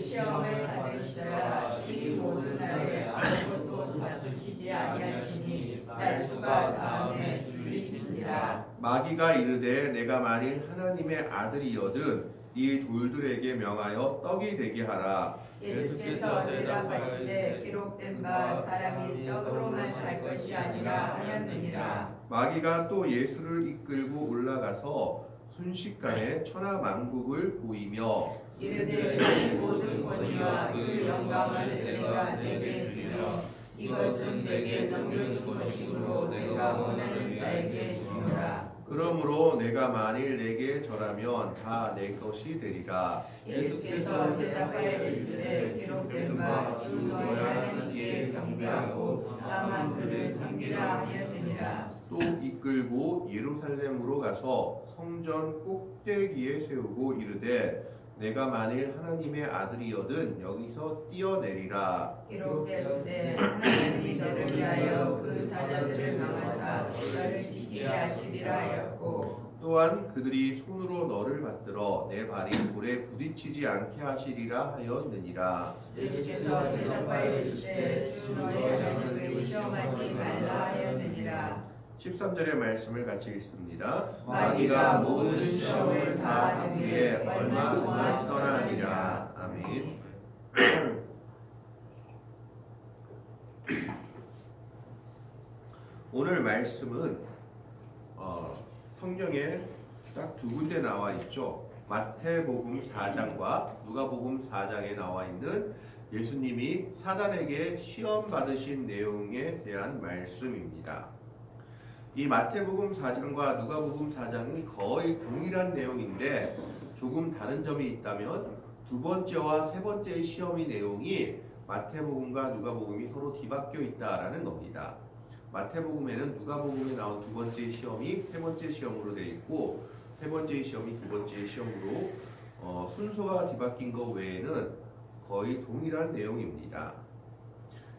시험을 받으시더라. 이 모든 날에 아무것도 잡수시지 아니하시니 날수가 다음에 줄이시니라. 마귀가 이르되 내가 만일 하나님의 아들이거든 이 돌들에게 명하여 떡이 되게 하라. 예수께서 대답하시되 기록된 바 사람이 떡으로만 살 것이 아니라 하였느니라. 마귀가 또 예수를 이끌고 올라가서 순식간에 천하만국을 보이며 이르되 이 모든 권위와 그 영광을 내가 내게 주며 이것은 내게 넘겨준 것이므로 내가 원하는 자에게 주노라. 그러므로 내가 만일 내게 절하면 다 내 것이 되리라. 예수께서 대답하여 이르시되 기록된 바 주 너희 하나님께 경배하고 다만 그를 섬기라 하였느니라. 또 이끌고 예루살렘으로 가서 성전 꼭대기에 세우고 이르되 내가 만일 하나님의 아들이거든 여기서 뛰어내리라. 기록되었으되 하나님이 너를 위하여 그 사자들을 명하사 너를 지키게 하시리라 하였고 또한 그들이 손으로 너를 받들어 내 발이 돌에 부딪히지 않게 하시리라 하였느니라. 예수께서 대답하여 이르시되 주 너희 하나님을 시험하지 말라 하였느니라. 13절의 말씀을 같이 읽습니다. 마귀가 모든 시험을 다 한 후에 얼마 동안 떠나니라. 아멘. 오늘 말씀은 성경에 딱 두 군데 나와 있죠. 마태복음 4장과 누가복음 4장에 나와 있는 예수님이 사단에게 시험 받으신 내용에 대한 말씀입니다. 이 마태복음 4장과 누가복음 4장이 거의 동일한 내용인데 조금 다른 점이 있다면 두 번째와 세 번째의 시험의 내용이 마태복음과 누가복음이 서로 뒤바뀌어 있다라는 겁니다. 마태복음에는 누가복음에 나온 두 번째 시험이 세 번째 시험으로 되어 있고 세 번째 시험이 두 번째 시험으로 순서가 뒤바뀐 것 외에는 거의 동일한 내용입니다.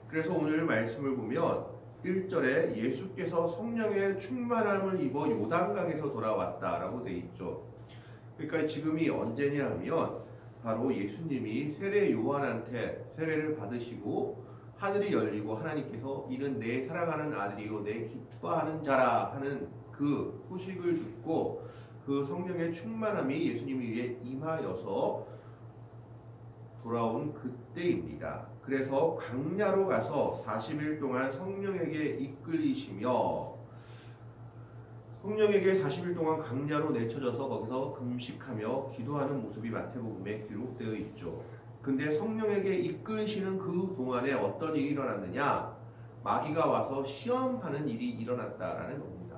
그래서 오늘 말씀을 보면 1절에 예수께서 성령의 충만함을 입어 요단강에서 돌아왔다라고 되어 있죠. 그러니까 지금이 언제냐 하면 바로 예수님이 세례 요한한테 세례를 받으시고 하늘이 열리고 하나님께서 이는 내 사랑하는 아들이요 내 기뻐하는 자라 하는 그 소식을 듣고 그 성령의 충만함이 예수님 위에 임하여서 돌아온 그때입니다. 그래서 광야로 가서 40일 동안 성령에게 이끌리시며 성령에게 40일 동안 광야로 내쳐져서 거기서 금식하며 기도하는 모습이 마태복음에 기록되어 있죠. 근데 성령에게 이끌리시는 그 동안에 어떤 일이 일어났느냐? 마귀가 와서 시험하는 일이 일어났다라는 겁니다.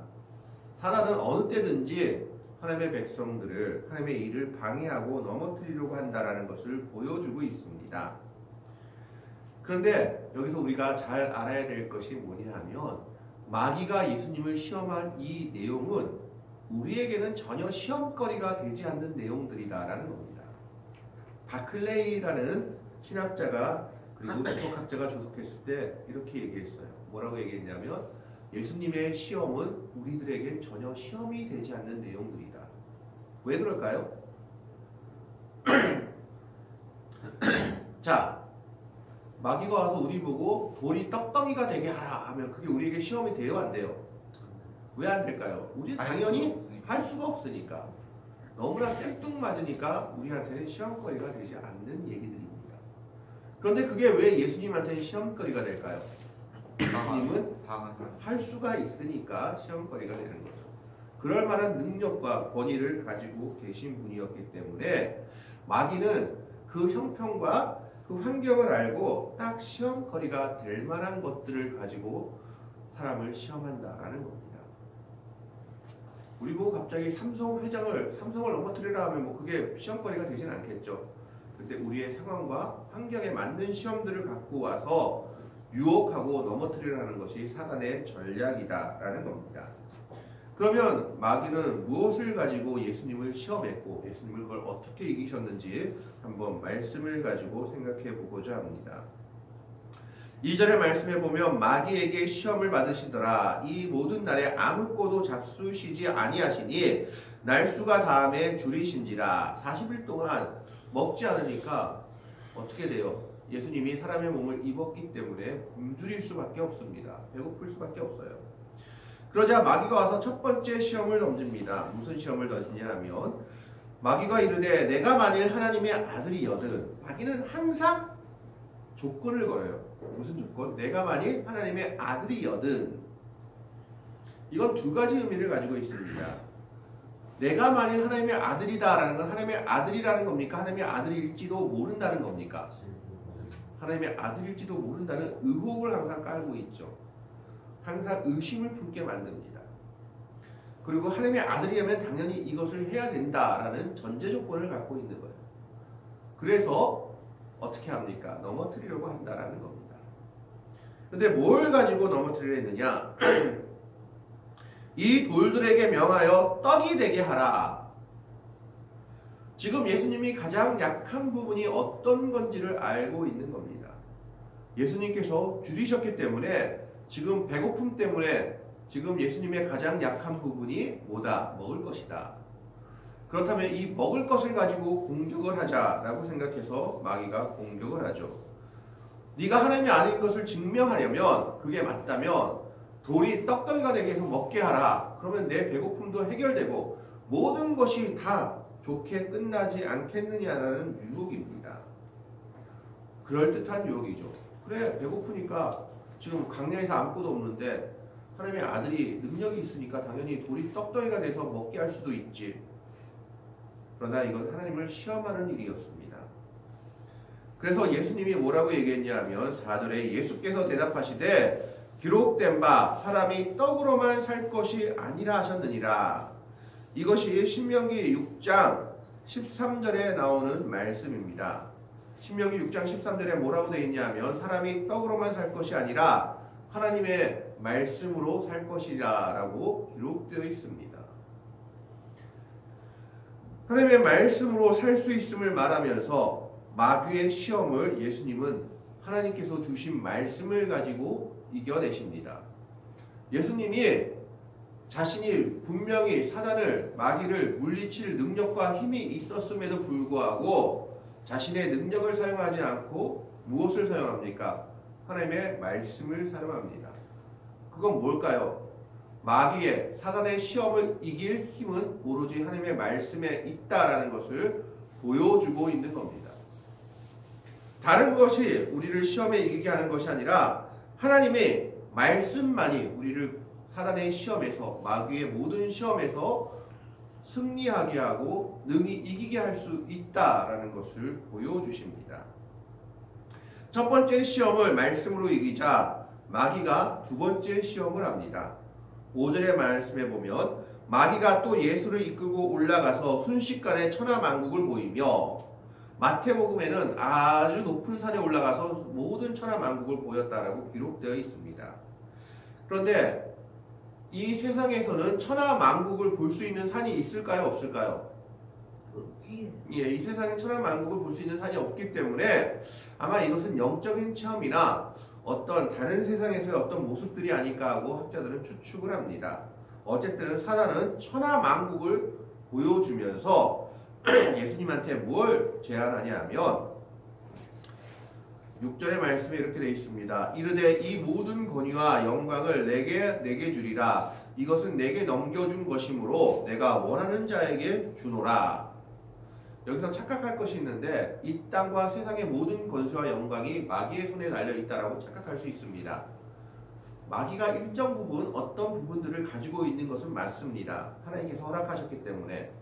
사단은 어느 때든지 하나님의 백성들을 하나님의 일을 방해하고 넘어뜨리려고 한다라는 것을 보여주고 있습니다. 그런데 여기서 우리가 잘 알아야 될 것이 뭐냐 하면 마귀가 예수님을 시험한 이 내용은 우리에게는 전혀 시험거리가 되지 않는 내용들이다라는 겁니다. 바클레이라는 신학자가 그리고 주석학자가 주석했을 때 이렇게 얘기했어요. 뭐라고 얘기했냐면 예수님의 시험은 우리들에겐 전혀 시험이 되지 않는 내용들이다. 왜 그럴까요? 자, 마귀가 와서 우리 보고 돌이 떡덩이가 되게 하라 하면 그게 우리에게 시험이 돼요, 안 돼요? 왜 안 될까요? 우리 당연히 할 수가 없으니까. 너무나 생뚱맞으니까 우리한테는 시험거리가 되지 않는 얘기들입니다. 그런데 그게 왜 예수님한테는 시험거리가 될까요? 예수님은 할 수가 있으니까 시험거리가 되는 거죠. 그럴 만한 능력과 권위를 가지고 계신 분이었기 때문에 마귀는 그 형편과 그 환경을 알고 딱 시험거리가 될 만한 것들을 가지고 사람을 시험한다라는 겁니다. 우리 보고 갑자기 삼성을 넘어뜨리라 하면 뭐 그게 시험거리가 되진 않겠죠. 근데 우리의 상황과 환경에 맞는 시험들을 갖고 와서 유혹하고 넘어뜨리라는 것이 사단의 전략이다라는 겁니다. 그러면 마귀는 무엇을 가지고 예수님을 시험했고 예수님을 그걸 어떻게 이기셨는지 한번 말씀을 가지고 생각해 보고자 합니다. 2절의 말씀에 보면 마귀에게 시험을 받으시더라. 이 모든 날에 아무것도 잡수시지 아니하시니 날수가 다음에 줄이신지라. 40일 동안 먹지 않으니까 어떻게 돼요? 예수님이 사람의 몸을 입었기 때문에 굶주릴 수밖에 없습니다. 배고플 수밖에 없어요. 그러자 마귀가 와서 첫 번째 시험을 던집니다. 무슨 시험을 던지냐 하면 마귀가 이르되 내가 만일 하나님의 아들이여든. 마귀는 항상 조건을 걸어요. 무슨 조건? 내가 만일 하나님의 아들이여든. 이건 두 가지 의미를 가지고 있습니다. 내가 만일 하나님의 아들이다라는 건 하나님의 아들이라는 겁니까? 하나님의 아들일지도 모른다는 겁니까? 하나님의 아들일지도 모른다는 의혹을 항상 깔고 있죠. 항상 의심을 품게 만듭니다. 그리고 하나님의 아들이라면 당연히 이것을 해야 된다라는 전제 조건을 갖고 있는 거예요. 그래서 어떻게 합니까? 넘어뜨리려고 한다라는 겁니다. 근데 뭘 가지고 넘어뜨리려 했느냐? 이 돌들에게 명하여 떡이 되게 하라. 지금 예수님이 가장 약한 부분이 어떤 건지를 알고 있는 겁니다. 예수님께서 줄이셨기 때문에 지금 배고픔 때문에 지금 예수님의 가장 약한 부분이 뭐다? 먹을 것이다. 그렇다면 이 먹을 것을 가지고 공격을 하자라고 생각해서 마귀가 공격을 하죠. 네가 하나님이 아닌 것을 증명하려면 그게 맞다면 돌이 떡덩이가 되게 해서 먹게 하라. 그러면 내 배고픔도 해결되고 모든 것이 다 좋게 끝나지 않겠느냐라는 유혹입니다. 그럴듯한 유혹이죠. 그래, 배고프니까 지금 광야에서 아무것도 없는데 하나님의 아들이 능력이 있으니까 당연히 돌이 떡덩이가 돼서 먹게 할 수도 있지. 그러나 이건 하나님을 시험하는 일이었습니다. 그래서 예수님이 뭐라고 얘기했냐면 4절에 예수께서 대답하시되 기록된 바 사람이 떡으로만 살 것이 아니라 하셨느니라. 이것이 신명기 6장 13절에 나오는 말씀입니다. 신명기 6장 13절에 뭐라고 되어 있냐면 사람이 떡으로만 살 것이 아니라 하나님의 말씀으로 살 것이다 라고 기록되어 있습니다. 하나님의 말씀으로 살 수 있음을 말하면서 마귀의 시험을 예수님은 하나님께서 주신 말씀을 가지고 이겨내십니다. 예수님이 자신이 분명히 사단을 마귀를 물리칠 능력과 힘이 있었음에도 불구하고 자신의 능력을 사용하지 않고 무엇을 사용합니까? 하나님의 말씀을 사용합니다. 그건 뭘까요? 마귀의 사단의 시험을 이길 힘은 오로지 하나님의 말씀에 있다라는 것을 보여주고 있는 겁니다. 다른 것이 우리를 시험에 이기게 하는 것이 아니라 하나님의 말씀만이 우리를 사단의 시험에서 마귀의 모든 시험에서 승리하게 하고 능히 이기게 할 수 있다라는 것을 보여주십니다. 첫 번째 시험을 말씀으로 이기자 마귀가 두 번째 시험을 합니다. 5절의 말씀에 보면 마귀가 또 예수를 이끌고 올라가서 순식간에 천하만국을 보이며 마태복음에는 아주 높은 산에 올라가서 모든 천하만국을 보였다라고 기록되어 있습니다. 그런데 이 세상에서는 천하만국을 볼 수 있는 산이 있을까요? 없을까요? 없지. 예, 이 세상에 천하만국을 볼 수 있는 산이 없기 때문에 아마 이것은 영적인 체험이나 어떤 다른 세상에서의 어떤 모습들이 아닐까 하고 학자들은 추측을 합니다. 어쨌든 사단은 천하만국을 보여주면서 예수님한테 뭘 제안하냐 하면 6절의 말씀에 이렇게 되어 있습니다. 이르되 이 모든 권위와 영광을 내게 주리라. 이것은 내게 넘겨준 것이므로 내가 원하는 자에게 주노라. 여기서 착각할 것이 있는데 이 땅과 세상의 모든 권세와 영광이 마귀의 손에 달려있다라고 착각할 수 있습니다. 마귀가 일정 부분 어떤 부분들을 가지고 있는 것은 맞습니다. 하나님께서 허락하셨기 때문에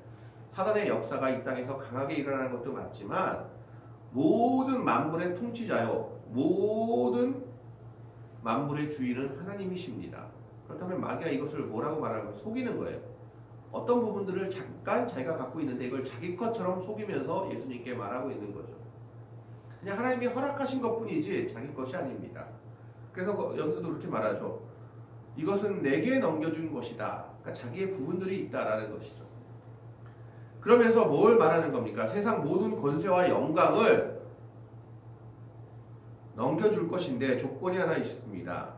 사단의 역사가 이 땅에서 강하게 일어나는 것도 맞지만 모든 만물의 통치자요 모든 만물의 주인은 하나님이십니다. 그렇다면 마귀가 이것을 뭐라고 말하는 거예요? 속이는 거예요. 어떤 부분들을 잠깐 자기가 갖고 있는데 이걸 자기 것처럼 속이면서 예수님께 말하고 있는 거죠. 그냥 하나님이 허락하신 것뿐이지 자기 것이 아닙니다. 그래서 여기서도 그렇게 말하죠. 이것은 내게 넘겨준 것이다. 그러니까 자기의 부분들이 있다라는 것이죠. 그러면서 뭘 말하는 겁니까? 세상 모든 권세와 영광을 넘겨줄 것인데 조건이 하나 있습니다.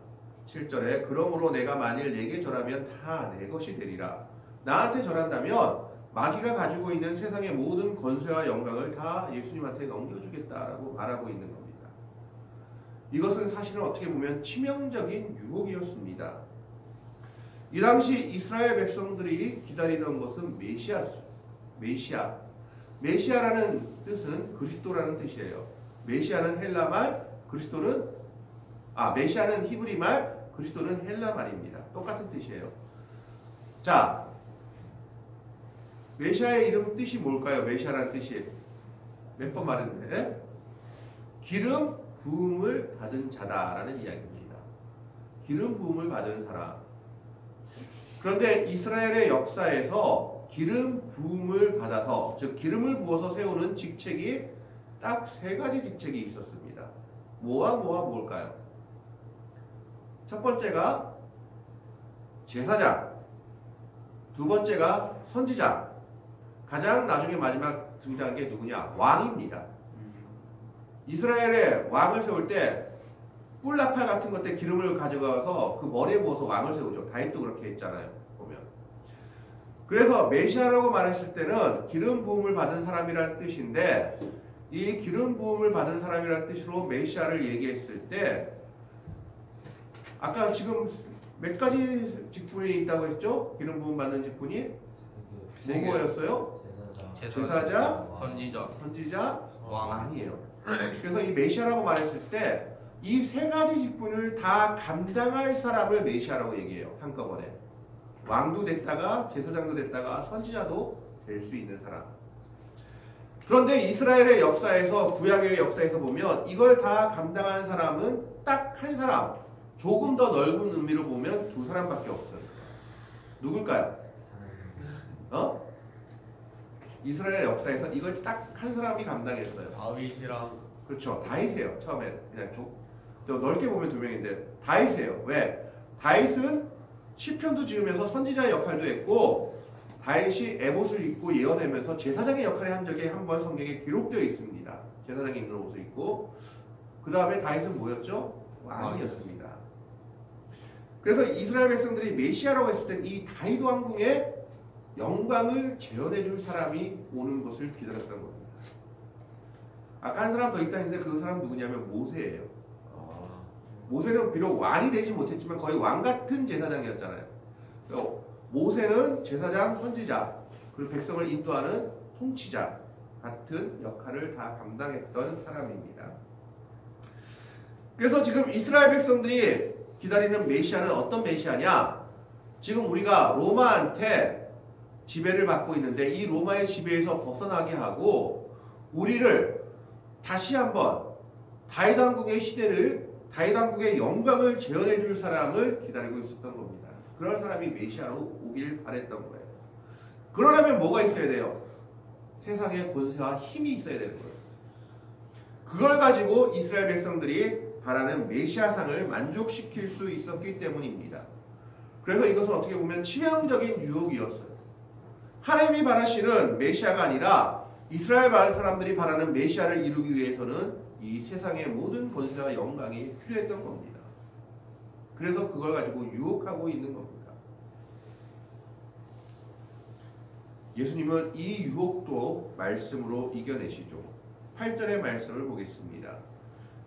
7절에 그러므로 내가 만일 내게 절하면 다 내 것이 되리라. 나한테 절한다면 마귀가 가지고 있는 세상의 모든 권세와 영광을 다 예수님한테 넘겨주겠다라고 말하고 있는 겁니다. 이것은 사실은 어떻게 보면 치명적인 유혹이었습니다. 이 당시 이스라엘 백성들이 기다리던 것은 메시아. 메시아라는 뜻은 그리스도라는 뜻이에요. 메시아는 헬라말, 메시아는 히브리말, 그리스도는 헬라말입니다. 똑같은 뜻이에요. 자, 메시아의 이름 뜻이 뭘까요? 메시아라는 뜻이 몇 번 말했는데 기름 부음을 받은 자다라는 이야기입니다. 기름 부음을 받은 사람. 그런데 이스라엘의 역사에서 기름 부음을 받아서, 즉 기름을 부어서 세우는 직책이 딱 세 가지 직책이 있었습니다. 뭐와 뭘까요? 첫 번째가 제사장, 두 번째가 선지자, 가장 나중에 마지막 등장한 게 누구냐? 왕입니다. 이스라엘의 왕을 세울 때 뿔나팔 같은 것 때 기름을 가져가서 그 머리에 부어서 왕을 세우죠. 다윗도 그렇게 했잖아요. 보면. 그래서 메시아라고 말했을 때는 기름 부음을 받은 사람이라는 뜻인데, 이 기름 부음을 받은 사람이라는 뜻으로 메시아를 얘기했을 때 아까 지금 몇 가지 직분이 있다고 했죠? 기름 부음 받는 직분이 뭐였어요? 제사장, 선지자, 왕이에요. 그래서 이 메시아라고 말했을 때 이 세 가지 직분을 다 감당할 사람을 메시아라고 얘기해요. 한꺼번에. 왕도 됐다가 제사장도 됐다가 선지자도 될 수 있는 사람. 그런데 이스라엘의 역사에서, 구약의 역사에서 보면 이걸 다 감당한 사람은 딱 한 사람, 조금 더 넓은 의미로 보면 두 사람밖에 없어요. 누굴까요? 이스라엘 역사에서 이걸 딱 한 사람이 감당했어요. 다윗이랑. 그렇죠. 다윗이에요. 처음에 그냥 또 넓게 보면 두 명인데 다윗이에요. 왜? 다윗은 시편도 지으면서 선지자의 역할도 했고, 다윗이 에봇을 입고 예언하면서 제사장의 역할을 한 적이 한 번 성경에 기록되어 있습니다. 제사장이 입는 옷을 입고. 그 다음에 다윗은 뭐였죠? 왕이었습니다. 그래서 이스라엘 백성들이 메시아라고 했을 땐 이 다윗 왕궁의 영광을 재현해 줄 사람이 오는 것을 기다렸던 겁니다. 아까 한 사람 더 있다 했는데 그 사람 누구냐면 모세예요. 모세는 비록 왕이 되지 못했지만 거의 왕 같은 제사장이었잖아요. 모세는 제사장, 선지자, 그리고 백성을 인도하는 통치자 같은 역할을 다 감당했던 사람입니다. 그래서 지금 이스라엘 백성들이 기다리는 메시아는 어떤 메시아냐? 지금 우리가 로마한테 지배를 받고 있는데 이 로마의 지배에서 벗어나게 하고 우리를 다시 한번 다윗 왕국의 시대를, 다윗 왕국의 영광을 재현해 줄 사람을 기다리고 있었던 겁니다. 그런 사람이 메시아로 오길 바랬던 거예요. 그러려면 뭐가 있어야 돼요? 세상의 권세와 힘이 있어야 되는 거예요. 그걸 가지고 이스라엘 백성들이 바라는 메시아상을 만족시킬 수 있었기 때문입니다. 그래서 이것은 어떻게 보면 치명적인 유혹이었어요. 하나님이 바라시는 메시아가 아니라 이스라엘 사람들이 바라는 메시아를 이루기 위해서는 이 세상의 모든 권세와 영광이 필요했던 겁니다. 그래서 그걸 가지고 유혹하고 있는 겁니다. 예수님은 이 유혹도 말씀으로 이겨내시죠. 8절의 말씀을 보겠습니다.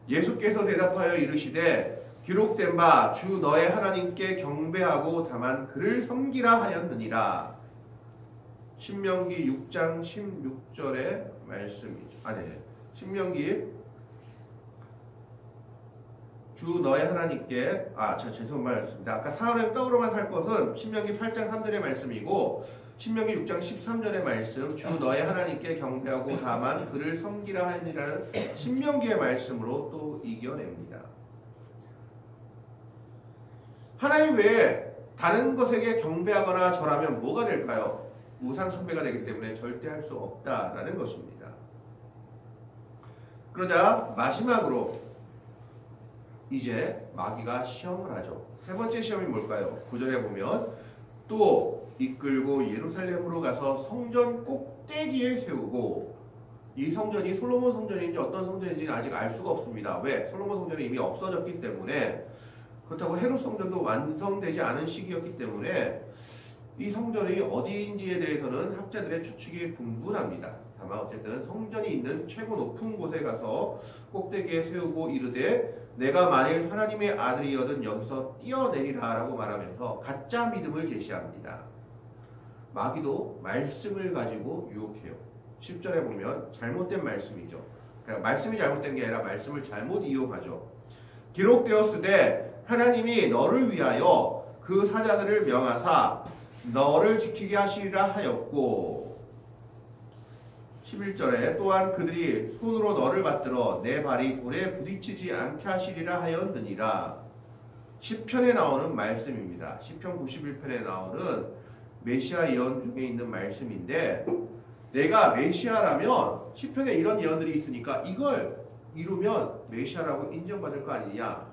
예수께서 대답하여 이르시되 기록된 바 주 너의 하나님께 경배하고 다만 그를 섬기라 하였느니라. 신명기 6장 16절의 말씀이죠. 신명기 주 너의 하나님께 죄송한 말씀입니다. 아까 사흘의 떡으로만 살 것은 신명기 8장 3절의 말씀이고 신명기 6장 13절의 말씀 주 너의 하나님께 경배하고 다만 그를 섬기라 하니라는 신명기의 말씀으로 또 이겨냅니다. 하나님 외에 다른 것에게 경배하거나 절하면 뭐가 될까요? 우상 숭배가 되기 때문에 절대 할 수 없다라는 것입니다. 그러자 마지막으로 이제 마귀가 시험을 하죠. 세 번째 시험이 뭘까요? 9절에 보면 또 이끌고 예루살렘으로 가서 성전 꼭대기에 세우고, 이 성전이 솔로몬 성전인지 어떤 성전인지는 아직 알 수가 없습니다. 왜? 솔로몬 성전이 이미 없어졌기 때문에, 그렇다고 헤롯 성전도 완성되지 않은 시기였기 때문에 이 성전이 어디인지에 대해서는 학자들의 추측이 분분합니다. 다만 어쨌든 성전이 있는 최고 높은 곳에 가서 꼭대기에 세우고 이르되 내가 만일 하나님의 아들이여든 여기서 뛰어내리라 라고 말하면서 가짜 믿음을 제시합니다. 마귀도 말씀을 가지고 유혹해요. 10절에 보면 잘못된 말씀이죠. 그러니까 말씀이 잘못된 게 아니라 말씀을 잘못 이용하죠. 기록되었으되 하나님이 너를 위하여 그 사자들을 명하사 너를 지키게 하시리라 하였고 11절에 또한 그들이 손으로 너를 받들어 내 발이 돌에 부딪히지 않게 하시리라 하였느니라. 시편에 나오는 말씀입니다. 시편 91편에 나오는 메시아 예언 중에 있는 말씀인데 내가 메시아라면 시편에 이런 예언들이 있으니까 이걸 이루면 메시아라고 인정받을 거 아니냐.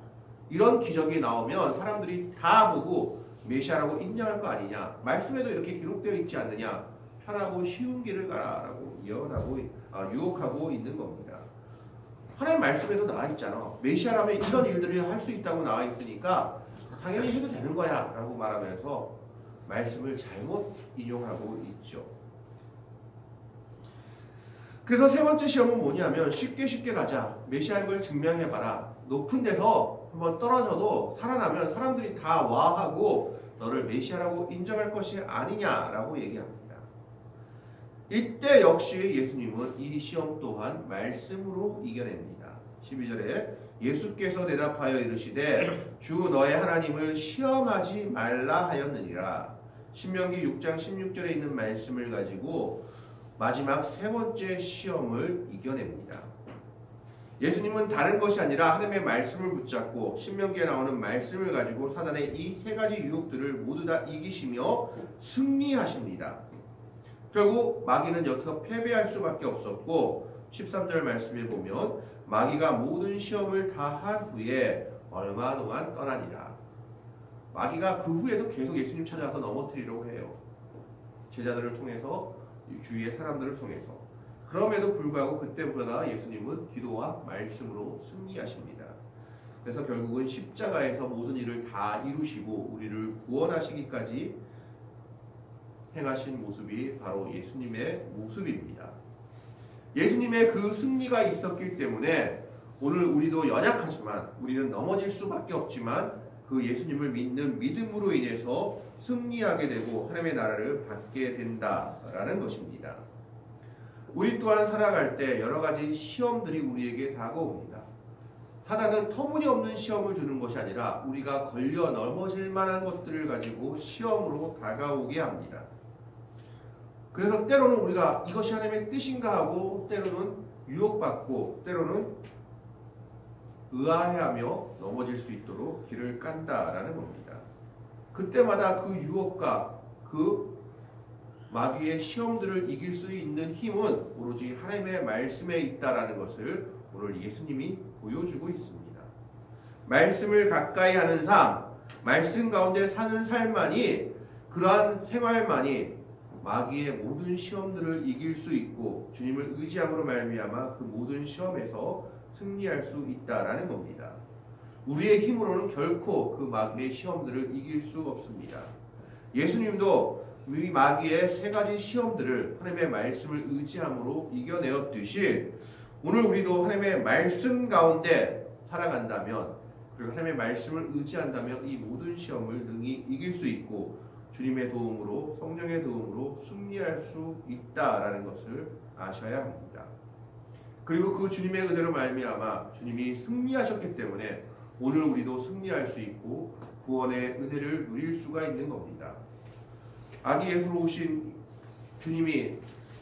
이런 기적이 나오면 사람들이 다 보고 메시아라고 인정할 거 아니냐. 말씀에도 이렇게 기록되어 있지 않느냐. 편하고 쉬운 길을 가라라고 예언하고 유혹하고 있는 겁니다. 하나님 말씀에도 나와 있잖아. 메시아라면 이런 일들을 할 수 있다고 나와 있으니까 당연히 해도 되는 거야 라고 말하면서 말씀을 잘못 인용하고 있죠. 그래서 세 번째 시험은 뭐냐면 쉽게 가자. 메시아인 걸 증명해봐라. 높은 데서 한번 떨어져도 살아나면 사람들이 다 와하고 너를 메시아라고 인정할 것이 아니냐라고 얘기합니다. 이때 역시 예수님은 이 시험 또한 말씀으로 이겨냅니다. 12절에 예수께서 대답하여 이르시되 주 너의 하나님을 시험하지 말라 하였느니라. 신명기 6장 16절에 있는 말씀을 가지고 마지막 세 번째 시험을 이겨냅니다. 예수님은 다른 것이 아니라 하나님의 말씀을 붙잡고 신명기에 나오는 말씀을 가지고 사단의 이 세 가지 유혹들을 모두 다 이기시며 승리하십니다. 결국 마귀는 여기서 패배할 수밖에 없었고 13절 말씀에 보면 마귀가 모든 시험을 다 한 후에 얼마 동안 떠나니라. 마귀가 그 후에도 계속 예수님 찾아와서 넘어뜨리려고 해요. 제자들을 통해서 주위의 사람들을 통해서. 그럼에도 불구하고 그때보다 예수님은 기도와 말씀으로 승리하십니다. 그래서 결국은 십자가에서 모든 일을 다 이루시고 우리를 구원하시기까지 행하신 모습이 바로 예수님의 모습입니다. 예수님의 그 승리가 있었기 때문에 오늘 우리도 연약하지만 우리는 넘어질 수밖에 없지만 그 예수님을 믿는 믿음으로 인해서 승리하게 되고 하나님의 나라를 받게 된다라는 것입니다. 우리 또한 살아갈 때 여러 가지 시험들이 우리에게 다가옵니다. 사단은 터무니없는 시험을 주는 것이 아니라 우리가 걸려 넘어질 만한 것들을 가지고 시험으로 다가오게 합니다. 그래서 때로는 우리가 이것이 하나님의 뜻인가 하고 때로는 유혹받고 때로는 의아해하며 넘어질 수 있도록 길을 깐다라는 겁니다. 그때마다 그 유혹과 그 마귀의 시험들을 이길 수 있는 힘은 오로지 하나님의 말씀에 있다라는 것을 오늘 예수님이 보여주고 있습니다. 말씀을 가까이 하는 삶, 말씀 가운데 사는 삶만이 그러한 생활만이 마귀의 모든 시험들을 이길 수 있고 주님을 의지함으로 말미암아 그 모든 시험에서 승리할 수 있다라는 겁니다. 우리의 힘으로는 결코 그 마귀의 시험들을 이길 수 없습니다. 예수님도 이 마귀의 세 가지 시험들을 하나님의 말씀을 의지함으로 이겨내었듯이 오늘 우리도 하나님의 말씀 가운데 살아간다면 그리고 하나님의 말씀을 의지한다면 이 모든 시험을 능히 이길 수 있고 주님의 도움으로 성령의 도움으로 승리할 수 있다라는 것을 아셔야 합니다. 그리고 그 주님의 은혜로 말미암아 주님이 승리하셨기 때문에 오늘 우리도 승리할 수 있고 구원의 은혜를 누릴 수가 있는 겁니다. 아기 예수로 오신 주님이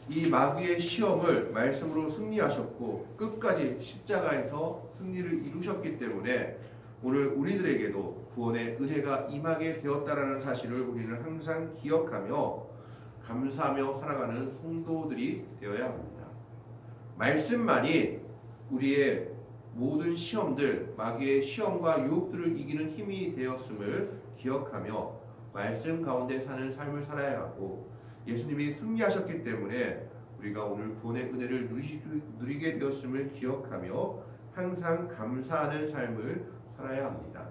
이 마귀의 시험을 말씀으로 승리하셨고 끝까지 십자가에서 승리를 이루셨기 때문에 오늘 우리들에게도 구원의 은혜가 임하게 되었다라는 사실을 우리는 항상 기억하며 감사하며 살아가는 성도들이 되어야 합니다. 말씀만이 우리의 모든 시험들, 마귀의 시험과 유혹들을 이기는 힘이 되었음을 기억하며 말씀 가운데 사는 삶을 살아야 하고 예수님이 승리하셨기 때문에 우리가 오늘 구원의 은혜를 누리게 되었음을 기억하며 항상 감사하는 삶을 살아야 합니다.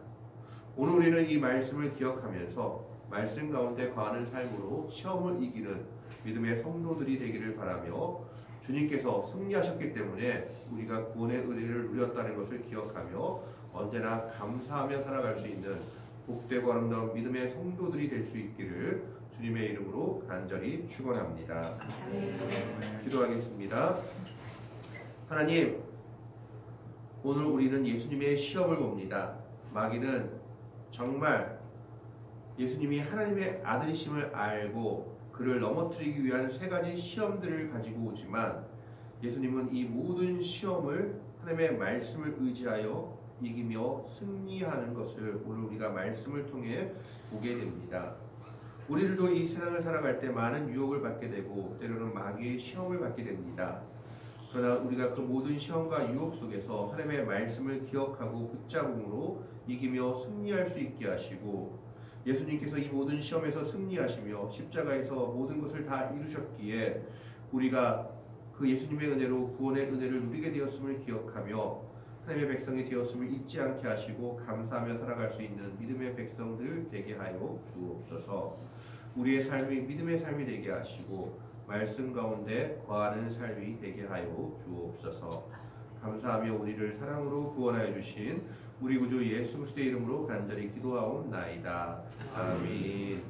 오늘 우리는 이 말씀을 기억하면서 말씀 가운데 거하는 삶으로 시험을 이기는 믿음의 성도들이 되기를 바라며 주님께서 승리하셨기 때문에 우리가 구원의 은혜를 누렸다는 것을 기억하며 언제나 감사하며 살아갈 수 있는 복되고 아름다운 믿음의 성도들이 될 수 있기를 주님의 이름으로 간절히 축원합니다. 기도하겠습니다. 하나님, 오늘 우리는 예수님의 시험을 봅니다. 마귀는 정말 예수님이 하나님의 아들이심을 알고 그를 넘어뜨리기 위한 세 가지 시험들을 가지고 오지만 예수님은 이 모든 시험을 하나님의 말씀을 의지하여 이기며 승리하는 것을 오늘 우리가 말씀을 통해 보게 됩니다. 우리들도 이 세상을 살아갈 때 많은 유혹을 받게 되고 때로는 마귀의 시험을 받게 됩니다. 그러나 우리가 그 모든 시험과 유혹 속에서 하나님의 말씀을 기억하고 붙잡음으로 이기며 승리할 수 있게 하시고 예수님께서 이 모든 시험에서 승리하시며 십자가에서 모든 것을 다 이루셨기에 우리가 그 예수님의 은혜로 구원의 은혜를 누리게 되었음을 기억하며 하나님의 백성이 되었음을 잊지 않게 하시고 감사하며 살아갈 수 있는 믿음의 백성들 되게 하여 주옵소서. 우리의 삶이 믿음의 삶이 되게 하시고 말씀 가운데 거하는 삶이 되게 하여 주옵소서. 감사하며 우리를 사랑으로 구원하여 주신 우리 구주 예수 그리스도의 이름으로 간절히 기도하옵나이다. 아멘.